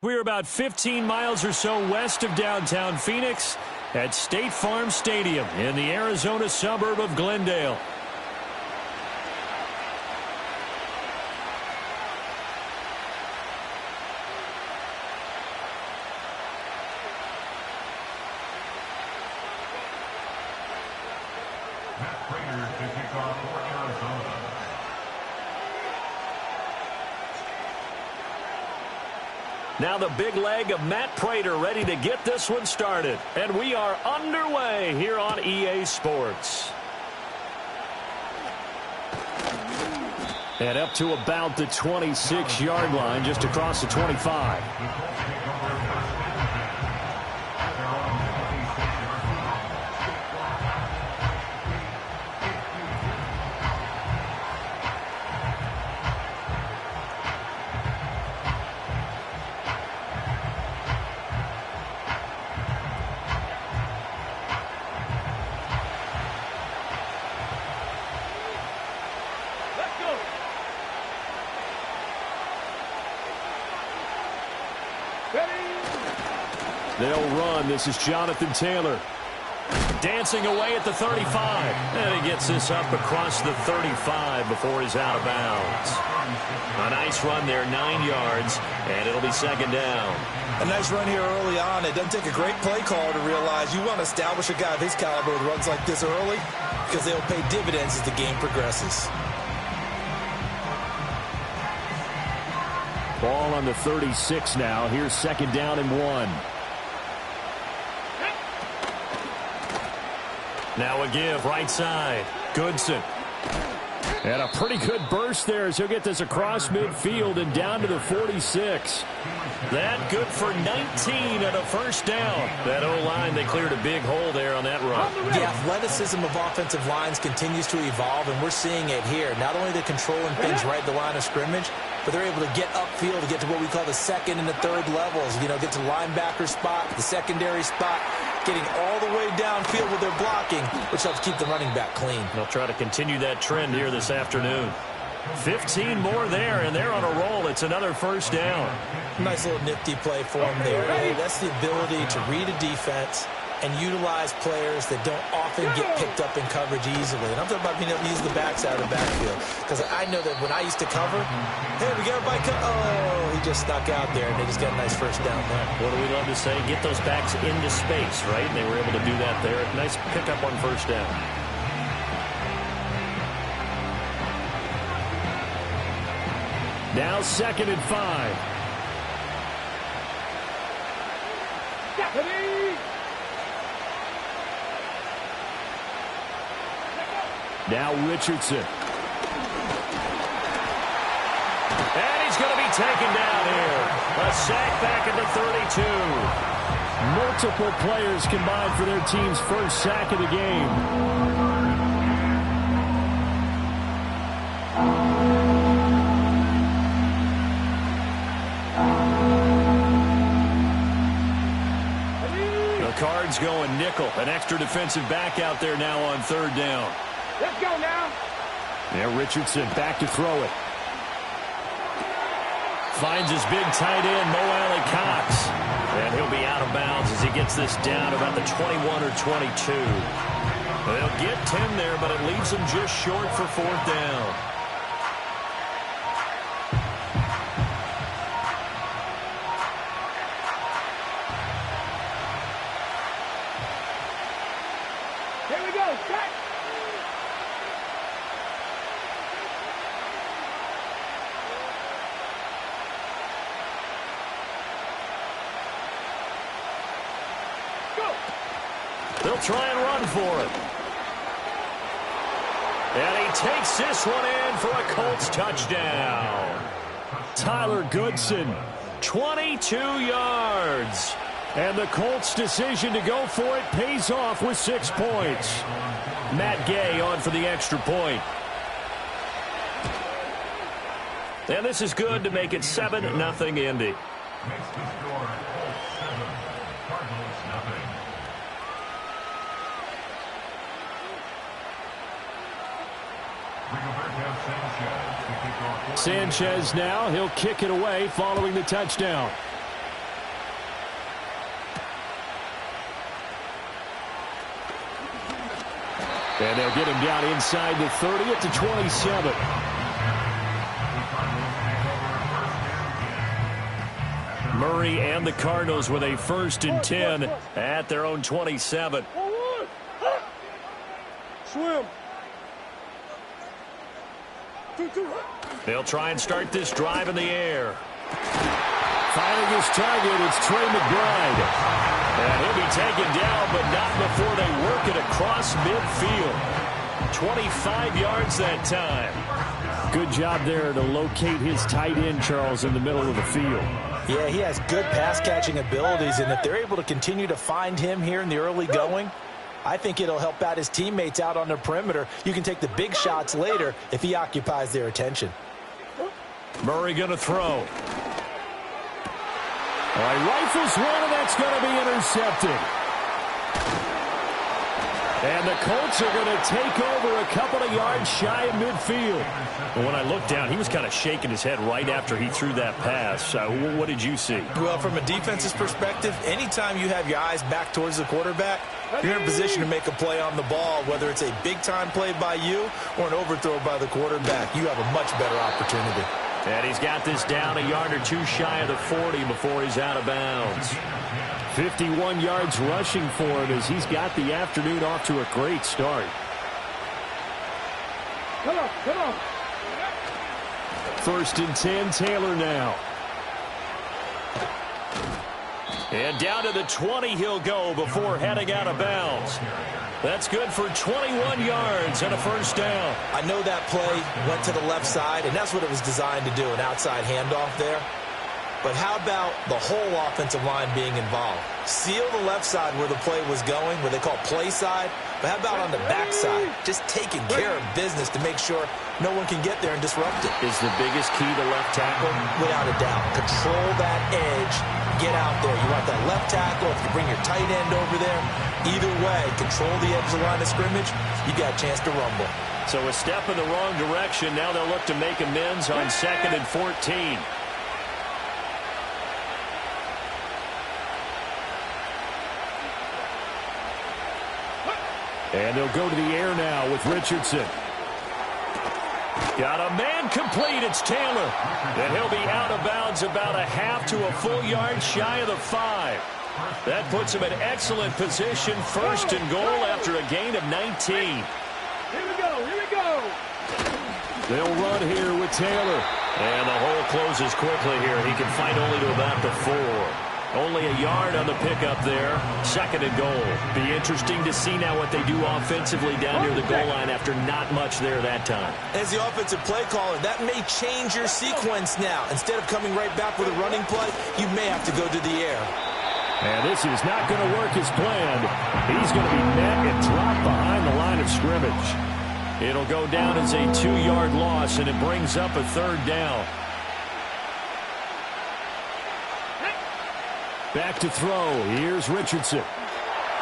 We're about 15 miles or so west of downtown Phoenix at State Farm Stadium in the Arizona suburb of Glendale. Now the big leg of Matt Prater ready to get this one started. And we are underway here on EA Sports. And up to about the 26-yard line, just across the 25. They'll run. This is Jonathan Taylor. Dancing away at the 35. And he gets this up across the 35 before he's out of bounds. A nice run there, 9 yards, and it'll be second down. A nice run here early on. It doesn't take a great play call to realize you want to establish a guy of his caliber with runs like this early because they'll pay dividends as the game progresses. Ball on the 36 now. Here's second down and 1. Now a give, right side. Goodson. And a pretty good burst there as he'll get this across midfield and down to the 46. That good for 19 and a first down. That O-line, they cleared a big hole there on that run. The athleticism of offensive lines continues to evolve, and we're seeing it here. Not only the controlling things right at the line of scrimmage, but they're able to get upfield to get to what we call the second and the third levels. You know, get to the linebacker spot, the secondary spot, getting all the way downfield with their blocking, which helps keep the running back clean. They'll try to continue that trend here this afternoon. 15 more there, and they're on a roll. It's another first down. Nice little nifty play for them there. That's the ability to read a defense and utilize players that don't often get picked up in coverage easily. And I'm talking about being able to use the backside of the backfield. Because I know that when I used to cover, hey, we got a bike. Oh, he just snuck out there, and they just got a nice first down there. What do we love to say? Get those backs into space, right? And they were able to do that there. Nice pickup on first down. Now second and 5. Now Richardson. And he's going to be taken down here. A sack back at the 32. Multiple players combined for their team's first sack of the game. The Cards going nickel. An extra defensive back out there now on third down. Let's go now. Now Richardson back to throw it. Finds his big tight end, Mo Alley Cox. And he'll be out of bounds as he gets this down about the 21 or 22. They'll get 10 there, but it leaves them just short for fourth down. Here we go. Cut. They'll try and run for it. And he takes this one in for a Colts touchdown. Tyler Goodson, 22 yards. And the Colts' decision to go for it pays off with 6 points. Matt Gay on for the extra point. And this is good to make it 7-0 Indy. Sanchez now, he'll kick it away following the touchdown. And they'll get him down inside the 30 at the 27. Murray and the Cardinals with a 1st and 10 at their own 27. Swim. They'll try and start this drive in the air. Finding his target, it's Trey McBride. And he'll be taken down, but not before they work it across midfield. 25 yards that time. Good job there to locate his tight end, Charles, in the middle of the field. Yeah, he has good pass-catching abilities, and if they're able to continue to find him here in the early going, I think it'll help out his teammates out on the perimeter. You can take the big shots later if he occupies their attention. Murray going to throw. All right, rifles one, and that's going to be intercepted. And the Colts are going to take over a couple of yards shy of midfield. And when I looked down, he was kind of shaking his head right after he threw that pass. What did you see? Well, from a defense's perspective, anytime you have your eyes back towards the quarterback, you're in a position to make a play on the ball, whether it's a big-time play by you or an overthrow by the quarterback. You have a much better opportunity. And he's got this down a yard or two shy of the 40 before he's out of bounds. 51 yards rushing for him as he's got the afternoon off to a great start. Come on, come on. 1st and 10, Taylor now. And down to the 20 he'll go before heading out of bounds. That's good for 21 yards and a 1st down. I know that play went to the left side, and that's what it was designed to do, an outside handoff there. But how about the whole offensive line being involved? Seal the left side where the play was going, what they call play side. But how about on the back side? Just taking care of business to make sure no one can get there and disrupt it. Is the biggest key to left tackle? Without a doubt. Control that edge. Get out there. You want that left tackle. If you bring your tight end over there, either way, control the edge of the line of scrimmage, you got a chance to rumble. So a step in the wrong direction. Now they'll look to make amends on 2nd and 14. And they'll go to the air now with Richardson. Got a man complete. It's Taylor. And he'll be out of bounds about a half to a full yard shy of the 5. That puts him in excellent position. 1st and goal after a gain of 19. Here we go, here we go. They'll run here with Taylor. And the hole closes quickly here. He can fight only to about the 4. Only a yard on the pickup there. 2nd and goal. Be interesting to see now what they do offensively down near the goal line after not much there that time. As the offensive play caller, that may change your sequence now. Instead of coming right back with a running play, you may have to go to the air. And this is not going to work as planned. He's going to be met and dropped behind the line of scrimmage. It'll go down as a 2-yard loss, and it brings up a 3rd down. Back to throw. Here's Richardson.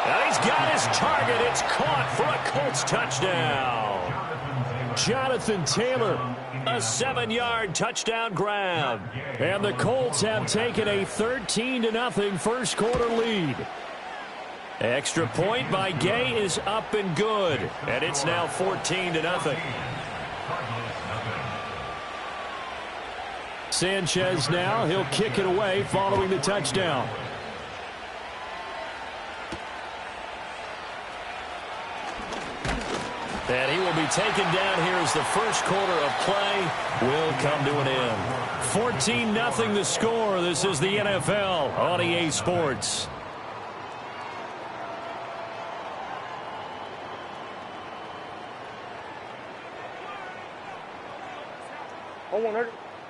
And he's got his target. It's caught for a Colts touchdown. Jonathan Taylor, a 7-yard touchdown grab. And the Colts have taken a 13-0 first quarter lead. Extra point by Gay is up and good. And it's now 14-0. Sanchez now. He'll kick it away following the touchdown. And he will be taken down here as the first quarter of play will come to an end. 14-0 the score. This is the NFL on EA Sports.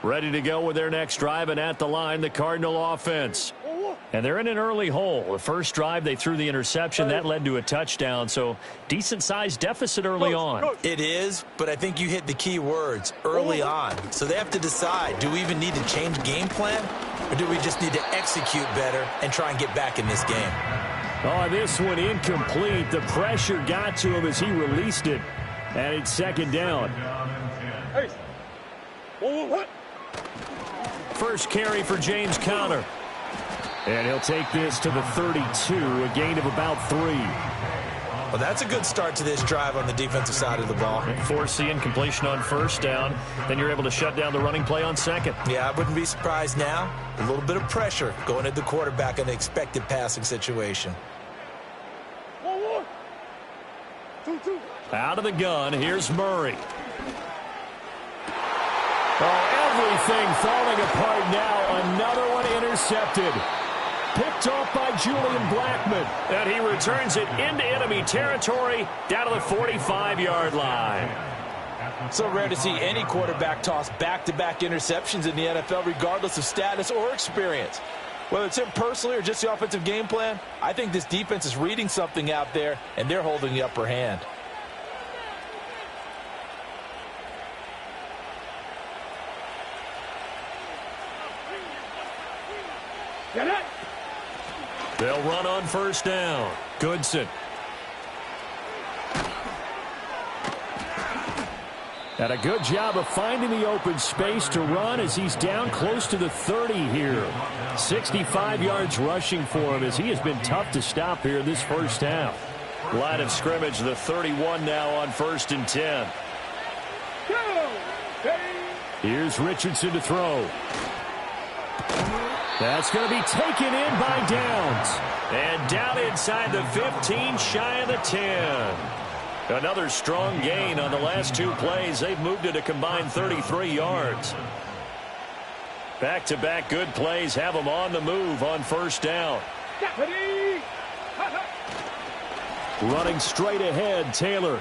Ready to go with their next drive, and at the line, the Cardinal offense. And they're in an early hole. The first drive, they threw the interception. That led to a touchdown, so decent-sized deficit early on. It is, but I think you hit the key words, early on. So they have to decide, do we even need to change game plan, or do we just need to execute better and try and get back in this game? Oh, this one incomplete. The pressure got to him as he released it, and it's 2nd down. Hey. What? First carry for James Conner. And he'll take this to the 32, a gain of about 3. Well, that's a good start to this drive on the defensive side of the ball. Force the incompletion on first down. Then you're able to shut down the running play on second. Yeah, I wouldn't be surprised now. A little bit of pressure going at the quarterback in the expected passing situation. 1-1. 2-2. Out of the gun, here's Murray. Oh, everything falling apart now. Another one intercepted. Picked off by Julian Blackman. And he returns it into enemy territory down to the 45-yard line. So rare to see any quarterback toss back-to-back interceptions in the NFL, regardless of status or experience. Whether it's him personally or just the offensive game plan, I think this defense is reading something out there, and they're holding the upper hand. Get it. They'll run on first down. Goodson. And a good job of finding the open space to run as he's down close to the 30 here. 65 yards rushing for him as he has been tough to stop here this first half. Line of scrimmage, the 31 now on 1st and 10. Go. Here's Richardson to throw. That's going to be taken in by Downs. And down inside the 15, shy of the 10. Another strong gain on the last two plays. They've moved it a combined 33 yards. Back-to-back good plays have them on the move on first down. Running straight ahead, Taylor.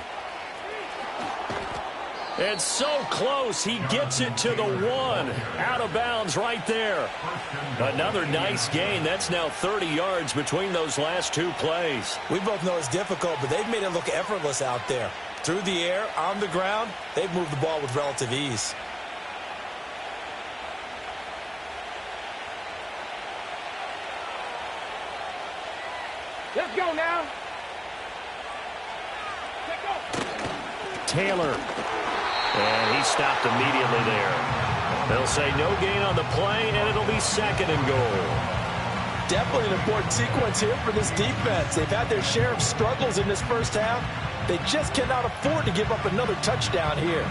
And so close, he gets it to the 1. Out of bounds right there. Another nice gain. That's now 30 yards between those last two plays. We both know it's difficult, but they've made it look effortless out there. Through the air, on the ground, they've moved the ball with relative ease. Let's go now. Taylor. And he stopped immediately there. They'll say no gain on the play, and it'll be 2nd and goal. Definitely an important sequence here for this defense. They've had their share of struggles in this first half. They just cannot afford to give up another touchdown here.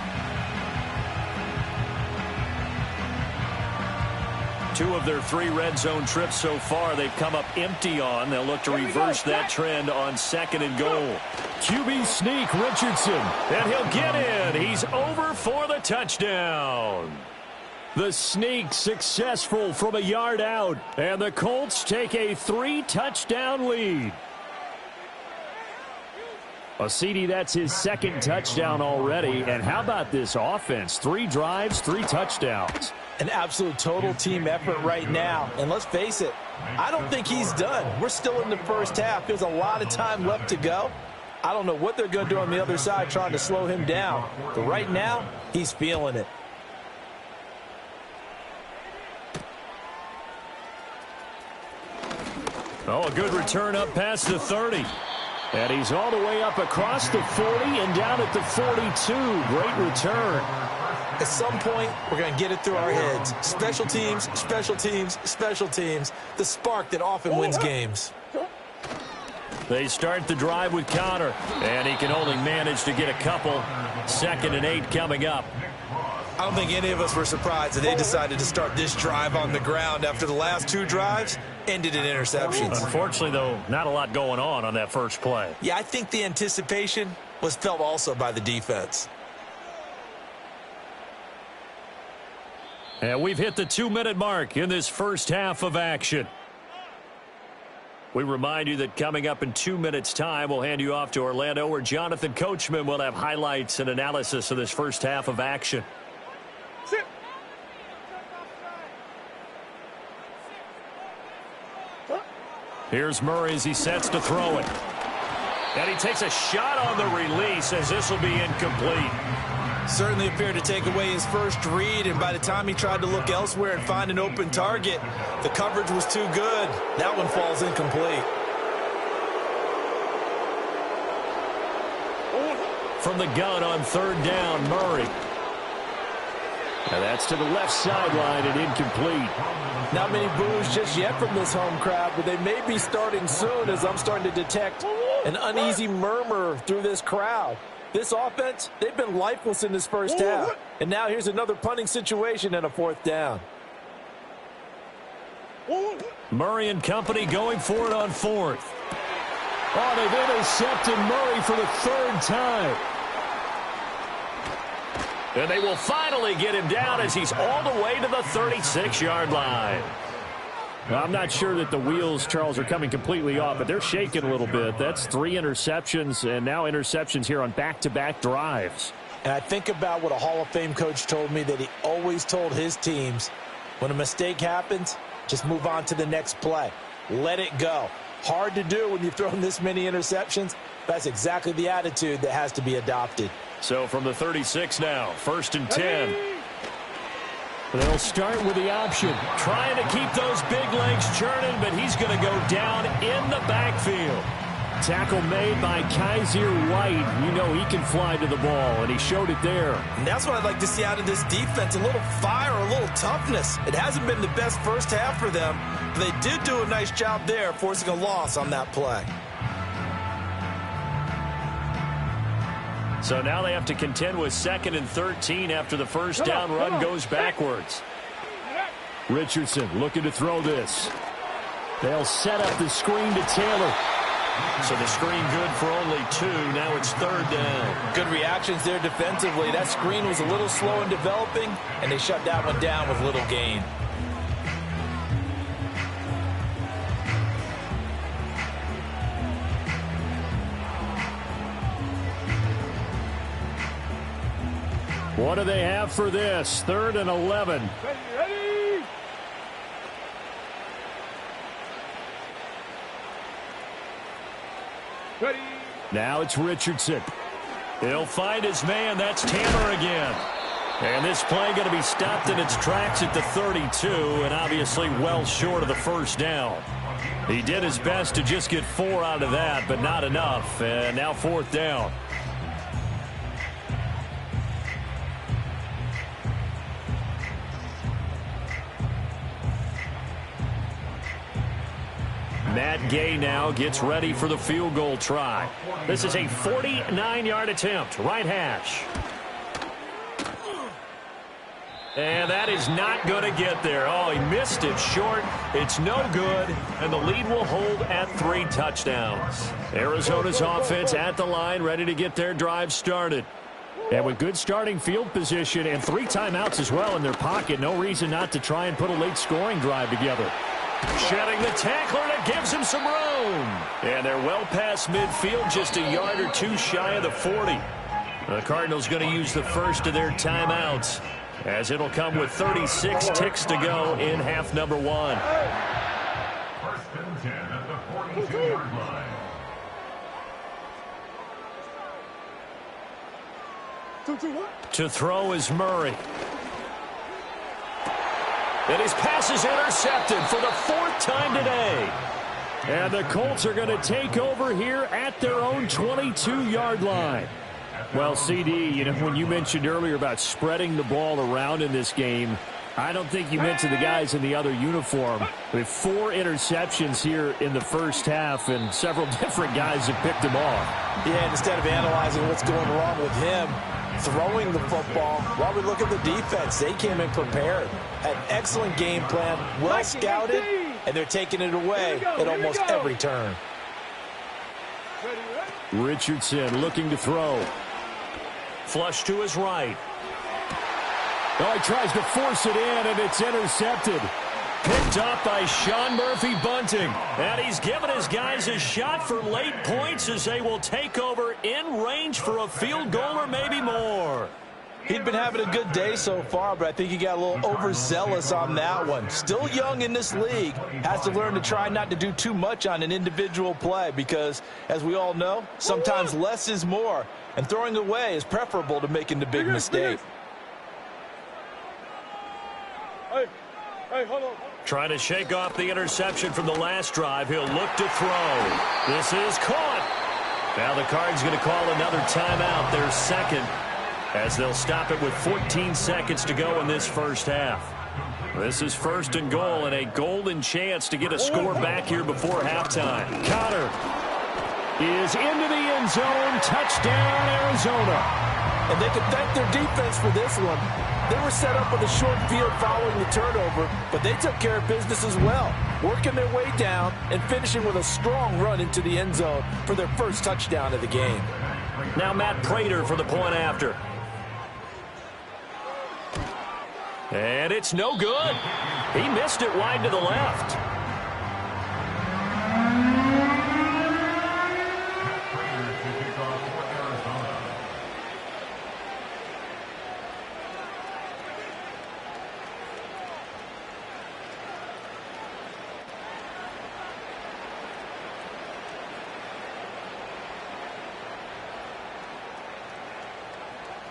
2 of their 3 red zone trips so far they've come up empty on. They'll look to reverse that trend on 2nd and goal. QB sneak, Richardson, and he'll get in. He's over for the touchdown. The sneak successful from a yard out, and the Colts take a 3-touchdown lead. CD, that's his 2nd touchdown already. And how about this offense? 3 drives, 3 touchdowns. An absolute total team effort right now. And let's face it, I don't think he's done. We're still in the first half. There's a lot of time left to go. I don't know what they're going to do on the other side trying to slow him down. But right now, he's feeling it. Oh, a good return up past the 30. And he's all the way up across the 40 and down at the 42. Great return. At some point, we're going to get it through our heads. Special teams, special teams, special teams. The spark that often wins games. They start the drive with Connor. And he can only manage to get a couple. 2nd and 8 coming up. I don't think any of us were surprised that they decided to start this drive on the ground after the last 2 drives ended in interceptions. Unfortunately, though, not a lot going on that first play. Yeah, I think the anticipation was felt also by the defense. And we've hit the 2-minute mark in this first half of action. We remind you that coming up in 2 minutes' time, we'll hand you off to Orlando, where Jonathan Coachman will have highlights and analysis of this first half of action. Sit. Here's Murray as he sets to throw it. And he takes a shot on the release as this will be incomplete. Certainly appeared to take away his first read, and by the time he tried to look elsewhere and find an open target, the coverage was too good. That one falls incomplete. From the gun on 3rd down, Murray. And that's to the left sideline and incomplete. Not many boos just yet from this home crowd, but they may be starting soon as I'm starting to detect an uneasy murmur through this crowd. This offense, they've been lifeless in this first half. And now here's another punting situation and a fourth down. Murray and company going for it on fourth. Oh, they've intercepted Murray for the third time. And they will finally get him down as he's all the way to the 36-yard line. I'm not sure that the wheels, Charles, are coming completely off, but they're shaking a little bit. That's 3 interceptions, and now interceptions here on back-to-back drives. And I think about what a Hall of Fame coach told me, that he always told his teams, when a mistake happens, just move on to the next play. Let it go. Hard to do when you've thrown this many interceptions. That's exactly the attitude that has to be adopted. So from the 36 now, 1st and 10. They'll start with the option. Trying to keep those big legs churning, but he's going to go down in the backfield. Tackle made by Kaiser White. You know he can fly to the ball, and he showed it there. And that's what I'd like to see out of this defense, a little fire, a little toughness. It hasn't been the best first half for them, but they did do a nice job there, forcing a loss on that play. So now they have to contend with 2nd and 13 after the first down run goes backwards. Richardson looking to throw this. They'll set up the screen to Taylor. So the screen good for only 2. Now it's 3rd down. Good reactions there defensively. That screen was a little slow in developing, and they shut that one down with little gain. What do they have for this? 3rd and 11. Ready? Ready? Now it's Richardson. He'll find his man. That's Tanner again. And this play going to be stopped in its tracks at the 32, and obviously well short of the first down. He did his best to just get 4 out of that, but not enough. And now 4th down. Matt Gay now gets ready for the field goal try. This is a 49-yard attempt, right hash. And that is not going to get there. Oh, he missed it short. It's no good, and the lead will hold at 3 touchdowns. Arizona's offense at the line, ready to get their drive started. And with good starting field position and 3 timeouts as well in their pocket, no reason not to try and put a late scoring drive together. Shedding the tackler, and it gives him some room. And they're well past midfield, just a yard or 2 shy of the 40. The Cardinals going to use the first of their timeouts, as it'll come with 36 ticks to go in half number 1. 1st and 10 at the 42-yard line. To throw is Murray. And his pass is intercepted for the 4th time today. And the Colts are going to take over here at their own 22-yard line. Well, CD, you know, when you mentioned earlier about spreading the ball around in this game, I don't think you mentioned the guys in the other uniform. With 4 interceptions here in the first half, and several different guys have picked them off. Yeah, instead of analyzing what's going wrong with him throwing the football, while we look at the defense, they came in prepared. An excellent game plan, well scouted, and they're taking it away at almost every turn. Richardson looking to throw. Flush to his right. Oh, he tries to force it in, and it's intercepted. Picked up by Sean Murphy-Bunting. And he's given his guys a shot for late points as they will take over in range for a field goal or maybe more. He'd been having a good day so far, but I think he got a little overzealous on that one. Still young in this league. Has to learn to try not to do too much on an individual play because, as we all know, sometimes less is more. And throwing away is preferable to making the big mistake. Hey, hold on. Trying to shake off the interception from the last drive. He'll look to throw. This is caught. Now the Cards going to call another timeout, their second. as they'll stop it with 14 seconds to go in this first half. This is 1st and goal and a golden chance to get a score back here before halftime. Connor is into the end zone. Touchdown, Arizona. And they can thank their defense for this one. They were set up with a short field following the turnover, but they took care of business as well, working their way down and finishing with a strong run into the end zone for their first touchdown of the game. Now Matt Prater for the point after. And it's no good. He missed it wide to the left.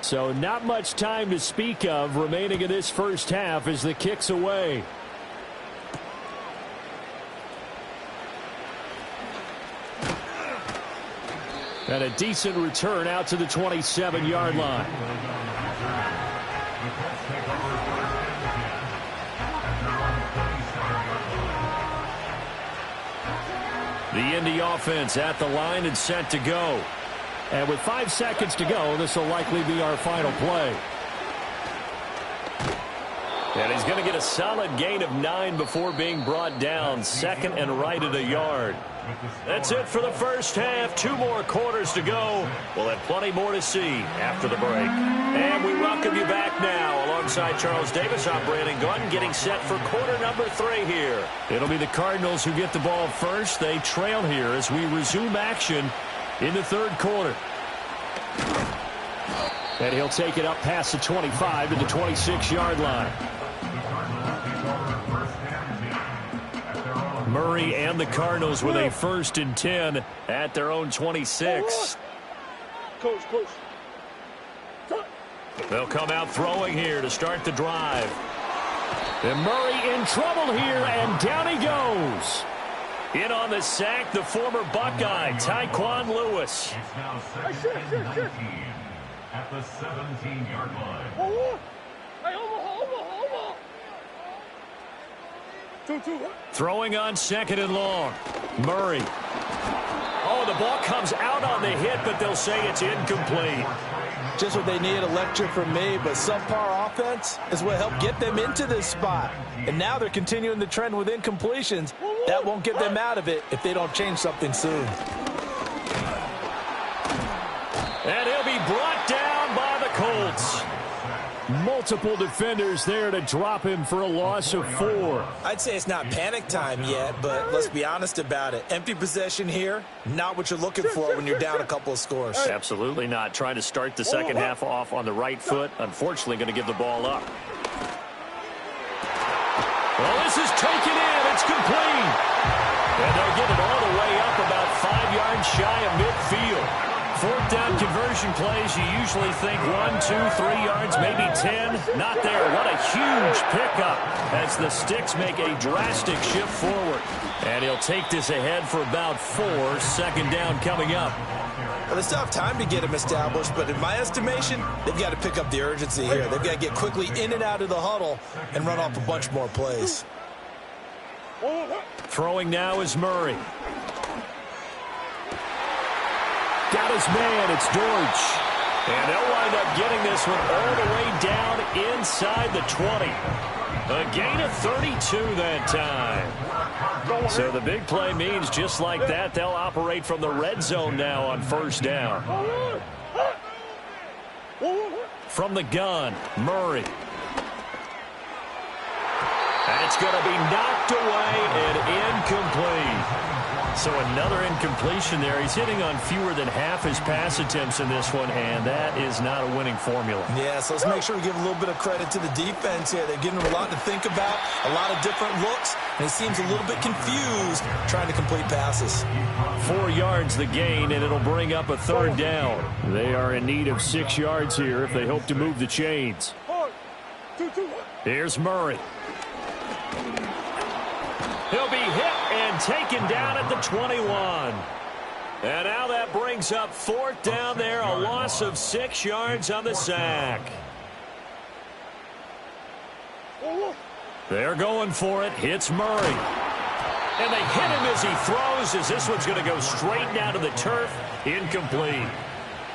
So not much time to speak of remaining in this first half as the kick's away. And a decent return out to the 27-yard line. The Indy offense at the line and set to go. And with 5 seconds to go, this will likely be our final play. And he's going to get a solid gain of 9 before being brought down. 2nd and right at a yard. That's it for the first half. 2 more quarters to go. We'll have plenty more to see after the break. And we welcome you back now. Alongside Charles Davis, I'm Brandon Gunn, getting set for quarter number 3 here. It'll be the Cardinals who get the ball first. They trail here as we resume action in the 3rd quarter. And he'll take it up past the 25 to the 26-yard line. Murray and the Cardinals with a 1st and 10 at their own 26. Coach. They'll come out throwing here to start the drive. And Murray in trouble here, and down he goes. In on the sack, the former Buckeye, Tyquan Lewis. It's now 2nd and 19 at the 17-yard line. Throwing on 2nd and long. Murray. Oh, the ball comes out on the hit, but they'll say it's incomplete. Just what they need, a lecture from me, but subpar offense is what helped get them into this spot. And now they're continuing the trend with incompletions. That won't get them out of it if they don't change something soon. And he'll be brought down by the Colts. Multiple defenders there to drop him for a loss of 4. I'd say it's not panic time yet, but let's be honest about it. Empty possession here, not what you're looking for when you're down a couple of scores. Absolutely not. Trying to start the second half off on the right foot. Unfortunately, going to give the ball up. Well, this is taken in. It's complete. And they'll get it all the way up about 5 yards shy of midfield. 4th down conversion plays, you usually think 1, 2, 3 yards, maybe 10. Not there. What a huge pickup as the Sticks make a drastic shift forward. And he'll take this ahead for about 4. 2nd down coming up. Well, they still have time to get him established, but in my estimation, they've got to pick up the urgency here. They've got to get quickly in and out of the huddle and run off a bunch more plays. Throwing now is Murray. Got his man, it's Dortch. And they'll wind up getting this one all the way down inside the 20. A gain of 32 that time. So the big play means just like that, they'll operate from the red zone now on 1st down. From the gun, Murray. And it's going to be knocked away and incomplete. So another incompletion there. He's hitting on fewer than half his pass attempts in this one, and that is not a winning formula. Yeah, so let's make sure we give a little bit of credit to the defense here. They're giving him a lot to think about, a lot of different looks, and he seems a little bit confused trying to complete passes. 4 yards the gain, and it'll bring up a 3rd down. They are in need of 6 yards here if they hope to move the chains. Here's Murray. He'll be hit and taken down at the 21. And now that brings up 4th down there, a loss of 6 yards on the sack. They're going for it. Hits Murray. And they hit him as he throws, as this one's going to go straight down to the turf. Incomplete.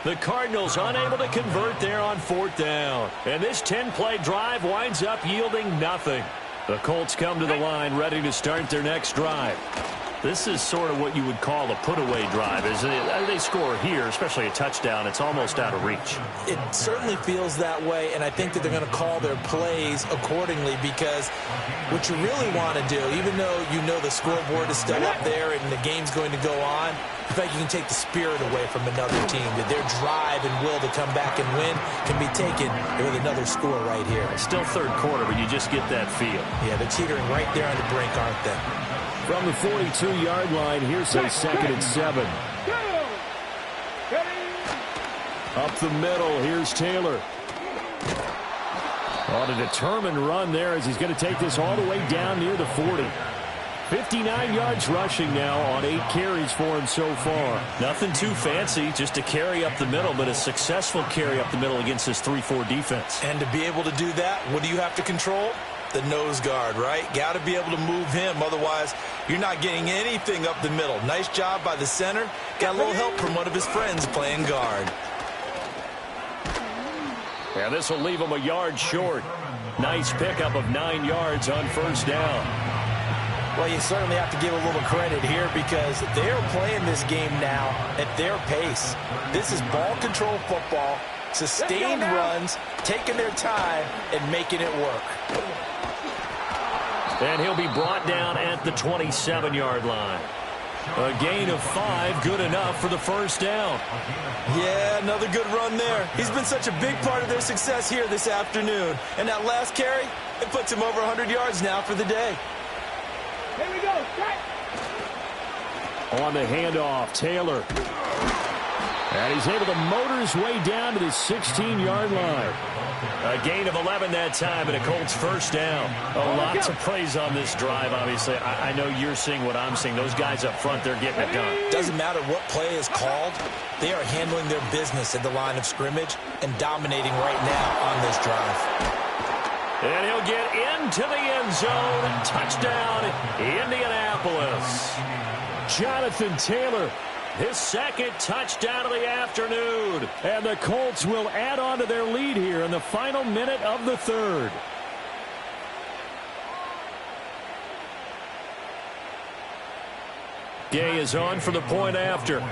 The Cardinals unable to convert there on 4th down. And this 10-play drive winds up yielding nothing. The Colts come to the line ready to start their next drive. This is sort of what you would call a put-away drive, isn't it? They score here, especially a touchdown. It's almost out of reach. It certainly feels that way, and I think that they're going to call their plays accordingly, because what you really want to do, even though you know the scoreboard is still up there and the game's going to go on, I think you can take the spirit away from another team, that their drive and will to come back and win can be taken with another score right here. It's still third quarter, but you just get that feel. Yeah, they're teetering right there on the brink, aren't they? From the 42-yard line, here's a 2nd and 7. Up the middle, here's Taylor. On a determined run there as he's going to take this all the way down near the 40. 59 yards rushing now on 8 carries for him so far. Nothing too fancy, just a carry up the middle, but a successful carry up the middle against this 3-4 defense. And to be able to do that, what do you have to control? The nose guard, right? Got to be able to move him. Otherwise, you're not getting anything up the middle. Nice job by the center. Got a little help from one of his friends playing guard. Yeah, this will leave him a yard short. Nice pickup of 9 yards on 1st down. Well, you certainly have to give a little credit here, because they are playing this game now at their pace. This is ball control football, sustained runs, taking their time, and making it work. And he'll be brought down at the 27-yard line. A gain of 5, good enough for the 1st down. Yeah, another good run there. He's been such a big part of their success here this afternoon. And that last carry, it puts him over 100 yards now for the day. Here we go. On the handoff, Taylor. And he's able to motor his way down to the 16-yard line. A gain of 11 that time, and a Colts 1st down. Lots of praise on this drive, obviously. I know you're seeing what I'm seeing. Those guys up front, they're getting it done. Doesn't matter what play is called. They are handling their business at the line of scrimmage and dominating right now on this drive. And he'll get into the end zone. Touchdown, Indianapolis. Jonathan Taylor, his 2nd touchdown of the afternoon. And the Colts will add on to their lead here in the final minute of the 3rd. Gay is on for the point after.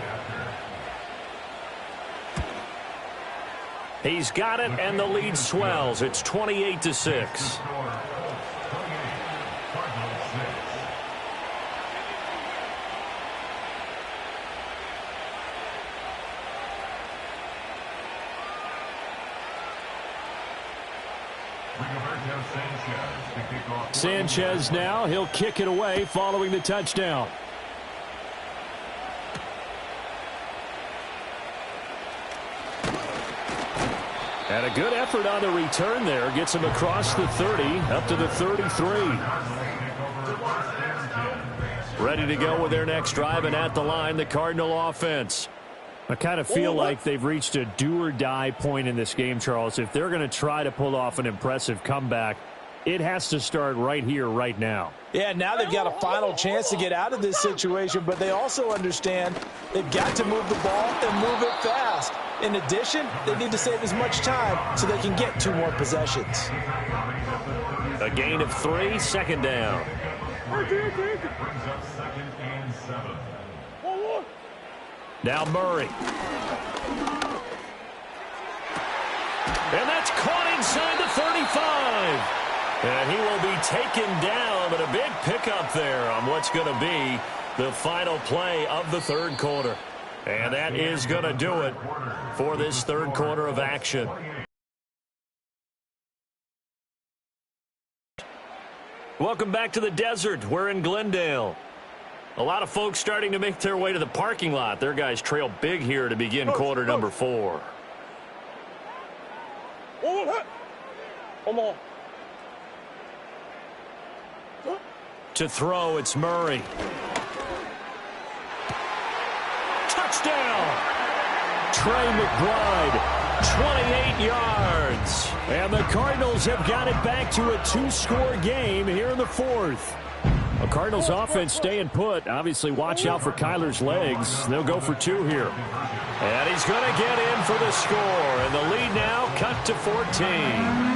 He's got it, and the lead swells. It's 28-6. Sanchez now, he'll kick it away following the touchdown. And a good effort on the return there. Gets him across the 30, up to the 33. Ready to go with their next drive, and at the line, the Cardinal offense. I kind of feel like they've reached a do-or-die point in this game, Charles. If they're going to try to pull off an impressive comeback, it has to start right here, right now. Yeah, now they've got a final chance to get out of this situation, but they also understand they've got to move the ball and move it fast. In addition, they need to save as much time so they can get 2 more possessions. A gain of 3, 2nd down. Now Murray. And that's caught inside the 35. And he will be taken down, but a big pickup there on what's going to be the final play of the 3rd quarter. And that is going to do it for this 3rd quarter of action. Welcome back to the desert. We're in Glendale. A lot of folks starting to make their way to the parking lot. Their guys trail big here to begin quarter number 4. To throw, it's Murray. touchdown. Trey McBride, 28 yards. And the Cardinals have got it back to a 2-score game here in the fourth. The Cardinals offense staying put. Obviously, watch out for Kyler's legs. They'll go for 2 here. And he's going to get in for the score. And the lead now cut to 14.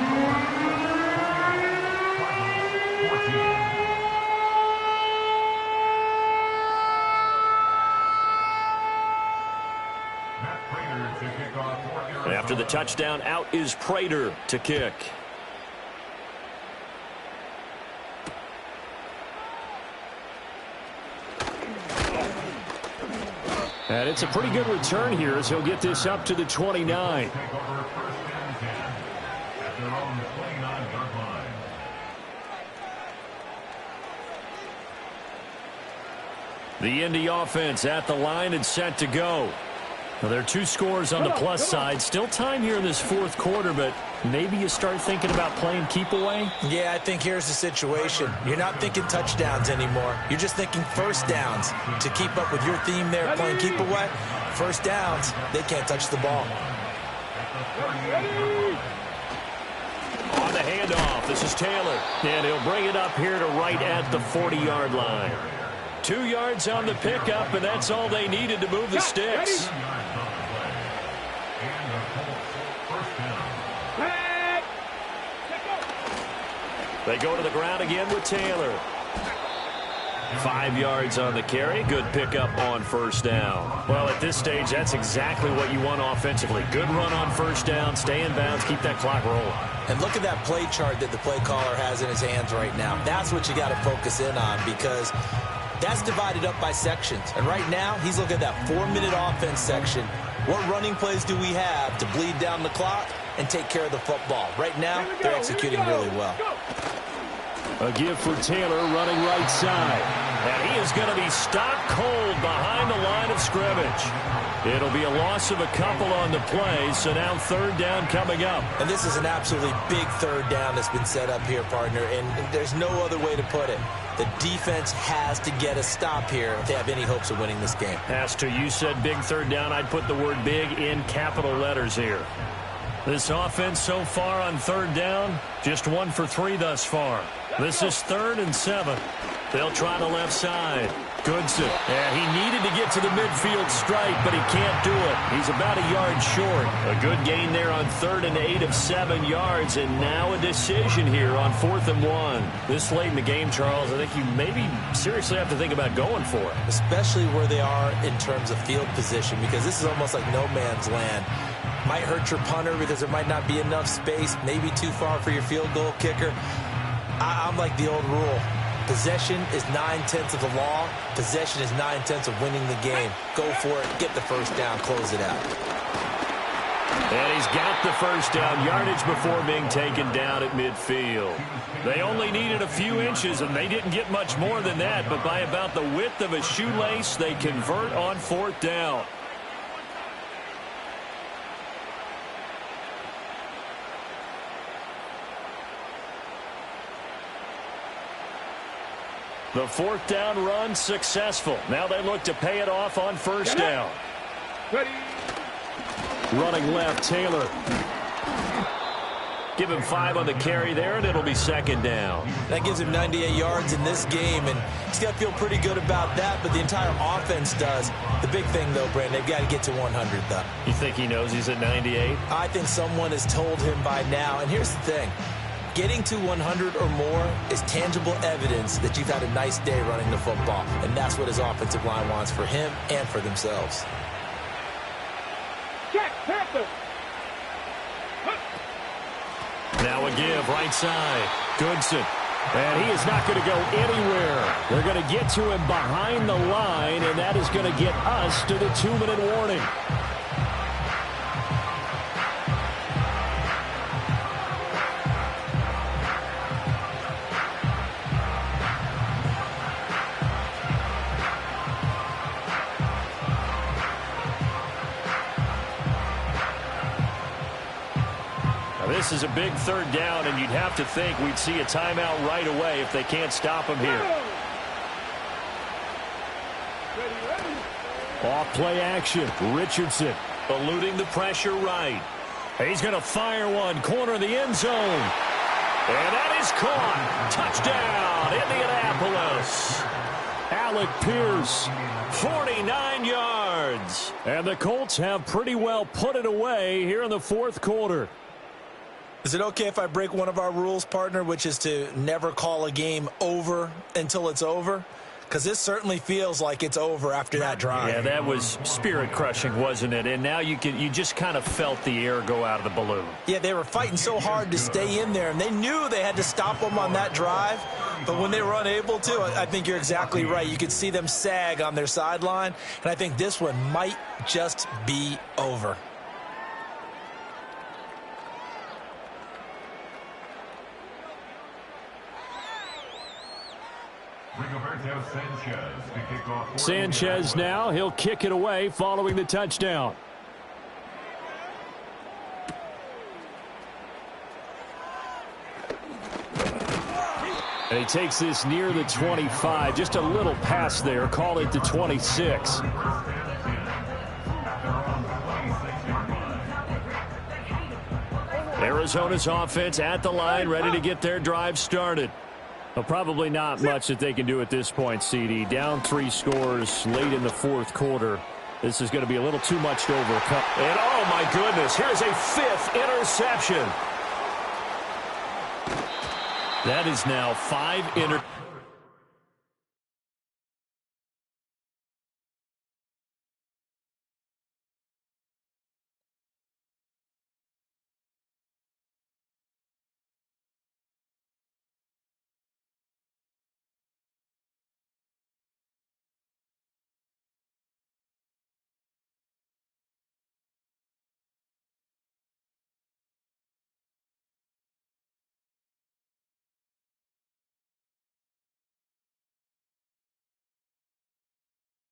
After the touchdown, out is Prater to kick. And it's a pretty good return here as he'll get this up to the 29. The Indy offense at the line and set to go. Well, there are 2 scores on the plus side. Still time here in this fourth quarter, but maybe you start thinking about playing keep away? Yeah, I think here's the situation. You're not thinking touchdowns anymore. You're just thinking first downs. To keep up with your theme there, playing keep away, first downs, they can't touch the ball. On the handoff, this is Taylor. And he'll bring it up here to right at the 40-yard line. 2 yards on the pickup, and that's all they needed to move the sticks. They go to the ground again with Taylor. 5 yards on the carry. Good pickup on first down. Well, at this stage, that's exactly what you want offensively. Good run on first down. Stay in bounds. Keep that clock rolling. And look at that play chart that the play caller has in his hands right now. That's what you got to focus in on, because that's divided up by sections. And right now, he's looking at that 4-minute offense section. What running plays do we have to bleed down the clock and take care of the football? Right now, they're executing really well. A give for Taylor running right side. And he is going to be stopped cold behind the line of scrimmage. It'll be a loss of a couple on the play, so now third down coming up. And this is an absolutely big third down that's been set up here, partner, and there's no other way to put it. The defense has to get a stop here if they have any hopes of winning this game. Has to. You said big third down. I'd put the word big in capital letters here. This offense so far on third down, just 1 for 3 thus far. This is 3rd and 7. They'll try the left side. Goodson. Yeah, he needed to get to the midfield stripe, but he can't do it. He's about a yard short. A good gain there on 3rd and 8 of 7 yards, and now a decision here on 4th and 1. This late in the game, Charles, I think you maybe seriously have to think about going for it. Especially where they are in terms of field position, because this is almost like no man's land. Might hurt your punter because there might not be enough space, maybe too far for your field goal kicker. I'm like the old rule. Possession is 9/10 of the law. Possession is 9/10 of winning the game. Go for it. Get the first down. Close it out. And he's got the first down. Yardage before being taken down at midfield. They only needed a few inches, and they didn't get much more than that. But by about the width of a shoelace, they convert on 4th down. The 4th down run successful. Now they look to pay it off on first down. Ready. Running left, Taylor. Give him 5 on the carry there, and it'll be 2nd down. That gives him 98 yards in this game, and he's got to feel pretty good about that, but the entire offense does. The big thing, though, Brandon, they've got to get to 100, though. You think he knows he's at 98? I think someone has told him by now, and here's the thing. Getting to 100 or more is tangible evidence that you've had a nice day running the football, and that's what his offensive line wants for him and for themselves. Check, Panther. Now a give, right side. Goodson. And he is not going to go anywhere. They're going to get to him behind the line, and that is going to get us to the 2-minute warning. This is a big third down, and you'd have to think we'd see a timeout right away if they can't stop him here. Off play action. Richardson eluding the pressure right. He's going to fire one. Corner of the end zone. And that is caught. Touchdown, Indianapolis. Alec Pierce, 49 yards. And the Colts have pretty well put it away here in the fourth quarter. Is it okay if I break one of our rules, partner, which is to never call a game over until it's over? Because this certainly feels like it's over after that drive. Yeah, that was spirit-crushing, wasn't it? And now you just kind of felt the air go out of the balloon. Yeah, they were fighting so hard to stay in there, and they knew they had to stop them on that drive. But when they were unable to, I think you're exactly right. You could see them sag on their sideline, and I think this one might just be over. Sanchez now, he'll kick it away following the touchdown. And he takes this near the 25. Just a little pass there. Call it the 26. Arizona's offense at the line, ready to get their drive started. Well, probably not much that they can do at this point, CD. Down 3 scores late in the fourth quarter. This is going to be a little too much to overcome. And, oh, my goodness, here's a 5th interception. That is now 5